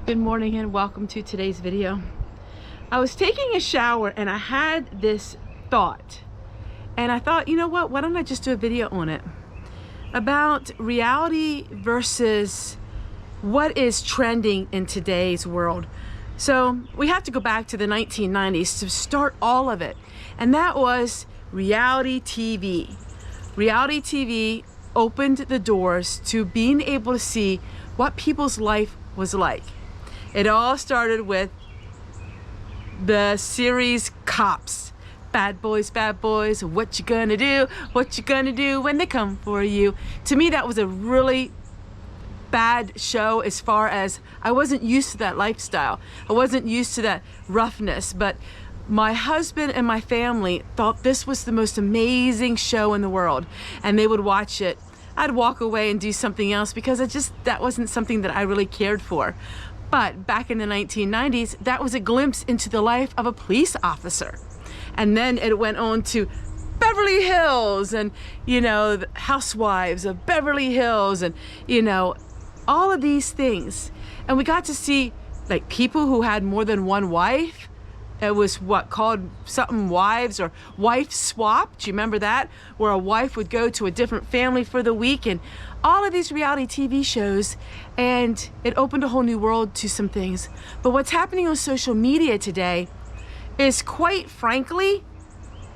Good morning and welcome to today's video. I was taking a shower and I had this thought, and I thought, you know what, why don't I just do a video on it about reality versus what is trending in today's world. So we have to go back to the 1990s to start all of it, and that was reality TV. Reality TV opened the doors to being able to see what people's life was like. It all started with the series Cops. Bad boys, what you gonna do? What you gonna do when they come for you? To me, that was a really bad show as far as I wasn't used to that lifestyle. I wasn't used to that roughness, but my husband and my family thought this was the most amazing show in the world, and they would watch it. I'd walk away and do something else because that wasn't something that I really cared for. But back in the 1990s, that was a glimpse into the life of a police officer. And then it went on to Beverly Hills and, the Housewives of Beverly Hills and, all of these things. And we got to see like people who had more than one wife. It was called something wives or wife swap. Do you remember that? Where a wife would go to a different family for the week, and all of these reality TV shows, and it opened a whole new world to some things. But what's happening on social media today is, quite frankly,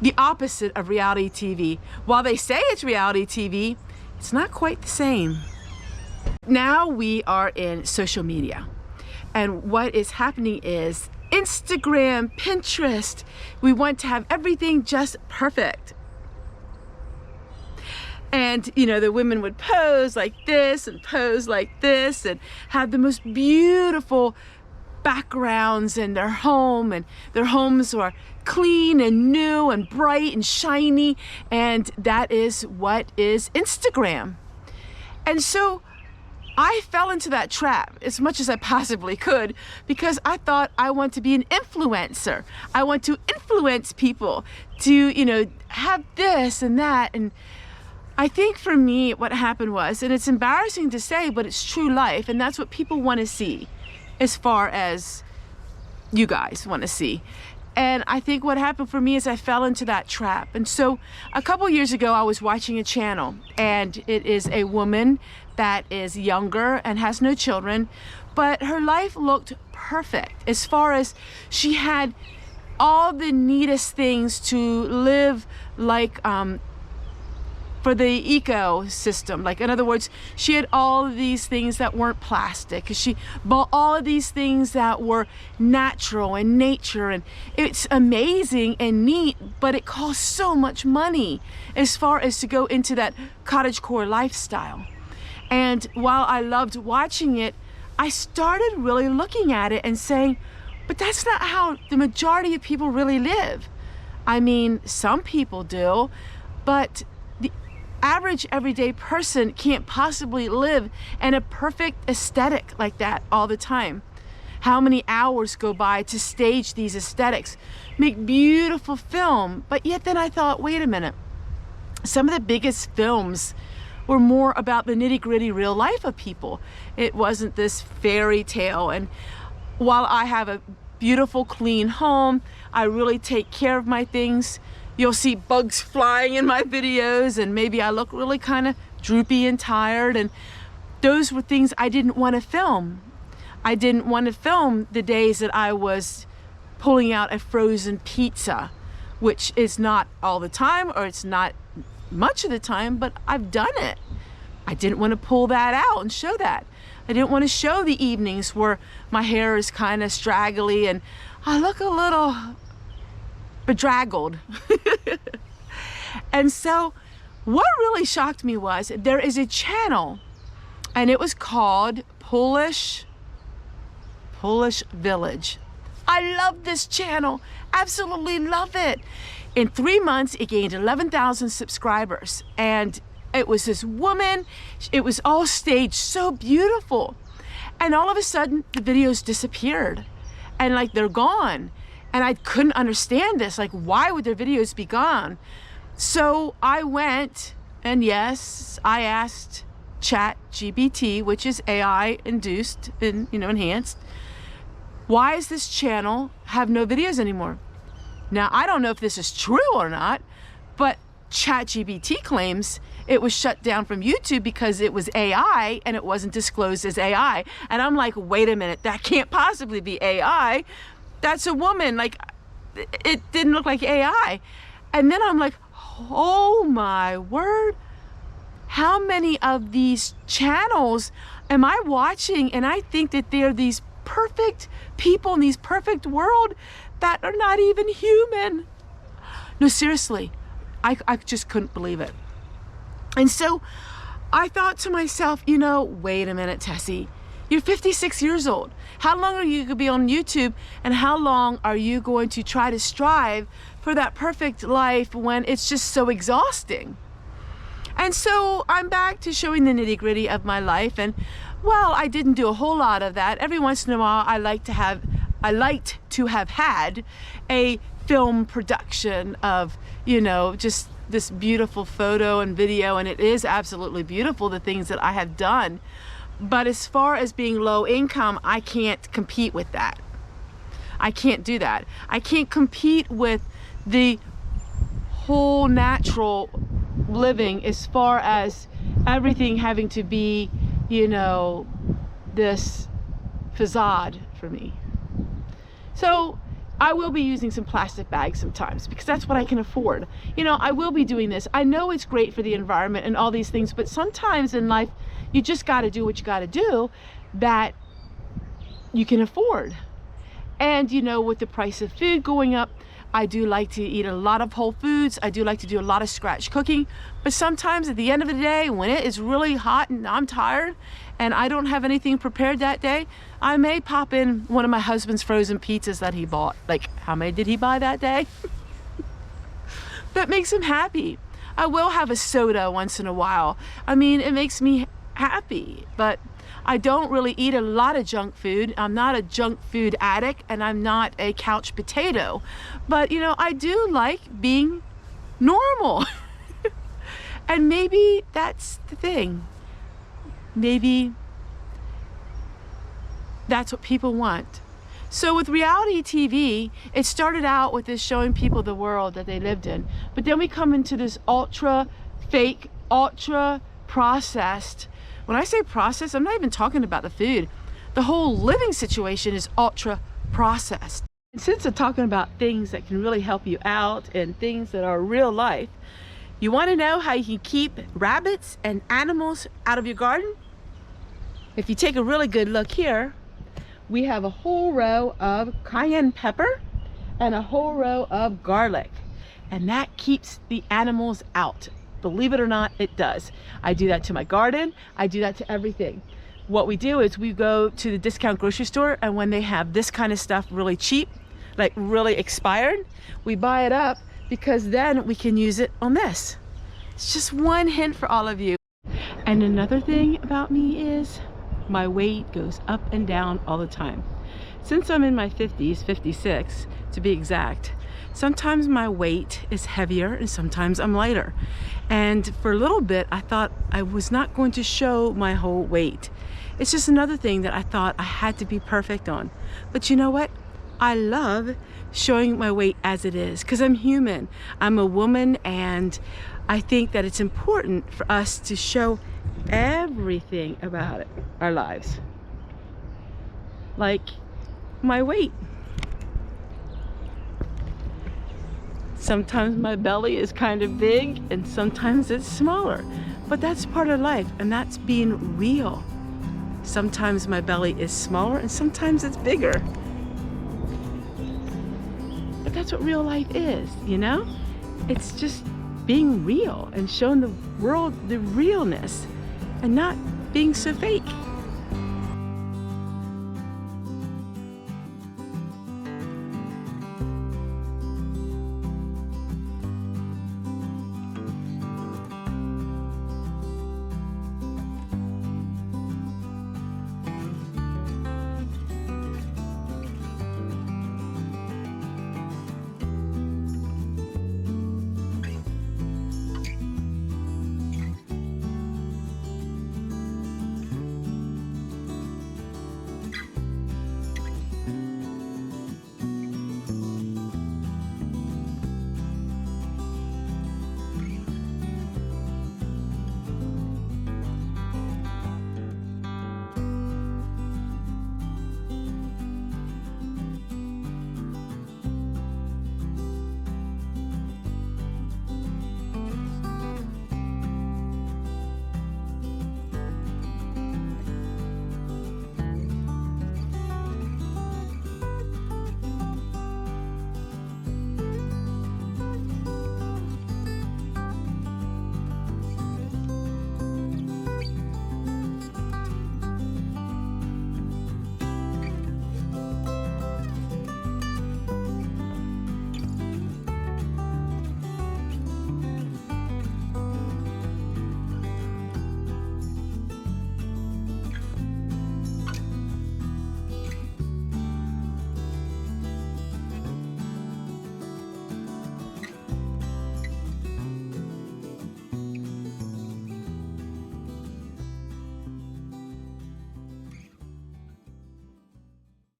the opposite of reality TV. While they say it's reality TV, it's not quite the same. Now we are in social media, and what is happening is Instagram, Pinterest, we want to have everything just perfect. And the women would pose like this and pose like this and have the most beautiful backgrounds in their home, and their homes are clean and new and bright and shiny, and that is what is Instagram. And so I fell into that trap as much as I possibly could, because I thought I want to be an influencer. I want to influence people to, have this and that. And I think for me, what happened was, and it's embarrassing to say, but it's true life, and that's what people want to see as far as you guys want to see. And I think what happened for me is I fell into that trap. And so a couple years ago, I was watching a channel, and it is a woman that is younger and has no children, but her life looked perfect as far as she had all the neatest things to live like for the ecosystem. Like, in other words, she had all of these things that weren't plastic. She bought all of these things that were natural and nature, and it's amazing and neat, but it costs so much money as far as to go into that cottagecore lifestyle. And while I loved watching it, I started really looking at it and saying, but that's not how the majority of people really live. I mean, some people do, but the average everyday person can't possibly live in a perfect aesthetic like that all the time. How many hours go by to stage these aesthetics, make beautiful film? But yet then I thought, wait a minute, some of the biggest films were more about the nitty-gritty real life of people. It wasn't this fairy tale. And while I have a beautiful, clean home, I really take care of my things. You'll see bugs flying in my videos, and maybe I look really kind of droopy and tired, and those were things I didn't want to film. I didn't want to film the days that I was pulling out a frozen pizza, which is not all the time, or it's not much of the time, but I've done it. I didn't want to pull that out and show that. I didn't want to show the evenings where my hair is kind of straggly and I look a little bedraggled. And so what really shocked me was there is a channel, and it was called Polish Village. I love this channel, absolutely love it. In 3 months, it gained 11,000 subscribers, and it was this woman. It was all staged so beautiful, and all of a sudden the videos disappeared, and like they're gone. And I couldn't understand this, like, why would their videos be gone? So I went, and yes, I asked ChatGPT, which is AI induced and, you know, enhanced, why does this channel have no videos anymore? Now, I don't know if this is true or not, but ChatGPT claims it was shut down from YouTube because it was AI and it wasn't disclosed as AI. And I'm like, wait a minute, that can't possibly be AI. That's a woman. Like, it didn't look like AI. And then I'm like, oh my word, how many of these channels am I watching? And I think that they're these perfect people in these perfect world that are not even human. No, seriously, I just couldn't believe it. And so I thought to myself, you know, wait a minute, Tessie, you're 56 years old. How long are you going to be on YouTube, and how long are you going to try to strive for that perfect life when it's just so exhausting? And so I'm back to showing the nitty-gritty of my life, and well, I didn't do a whole lot of that. Every once in a while, I liked to have had a film production of, you know, just this beautiful photo and video, and it is absolutely beautiful, the things that I have done. But as far as being low income, I can't compete with that. I can't do that. I can't compete with the whole natural living as far as everything having to be, you know, this facade for me. So I will be using some plastic bags sometimes because that's what I can afford. You know, I will be doing this. I know it's great for the environment and all these things, but sometimes in life, you just got to do what you got to do that you can afford. And, you know, with the price of food going up, I do like to eat a lot of whole foods. I do like to do a lot of scratch cooking. But sometimes at the end of the day, when it is really hot and I'm tired and I don't have anything prepared that day, I may pop in one of my husband's frozen pizzas that he bought. Like, how many did he buy that day? That makes him happy. I will have a soda once in a while. I mean, it makes me happy, but I don't really eat a lot of junk food. I'm not a junk food addict, and I'm not a couch potato. But, you know, I do like being normal. And maybe that's the thing. Maybe that's what people want. So with reality TV, it started out with this showing people the world that they lived in. But then we come into this ultra fake, ultra processed. When I say processed, I'm not even talking about the food. The whole living situation is ultra processed. And since I'm talking about things that can really help you out and things that are real life, you want to know how you can keep rabbits and animals out of your garden? If you take a really good look here, we have a whole row of cayenne pepper and a whole row of garlic. And that keeps the animals out. Believe it or not, it does. I do that to my garden. I do that to everything. What we do is we go to the discount grocery store, and when they have this kind of stuff really cheap, like really expired, we buy it up because then we can use it on this. It's just one hint for all of you. And another thing about me is my weight goes up and down all the time. Since I'm in my 50s, 56 to be exact, sometimes my weight is heavier and sometimes I'm lighter. And for a little bit, I thought I was not going to show my whole weight. It's just another thing that I thought I had to be perfect on. But you know what? I love showing my weight as it is because I'm human. I'm a woman, and I think that it's important for us to show everything about it, our lives. Like my weight. Sometimes my belly is kind of big and sometimes it's smaller, but that's part of life, and that's being real. Sometimes my belly is smaller and sometimes it's bigger. But that's what real life is, you know? It's just being real and showing the world the realness and not being so fake.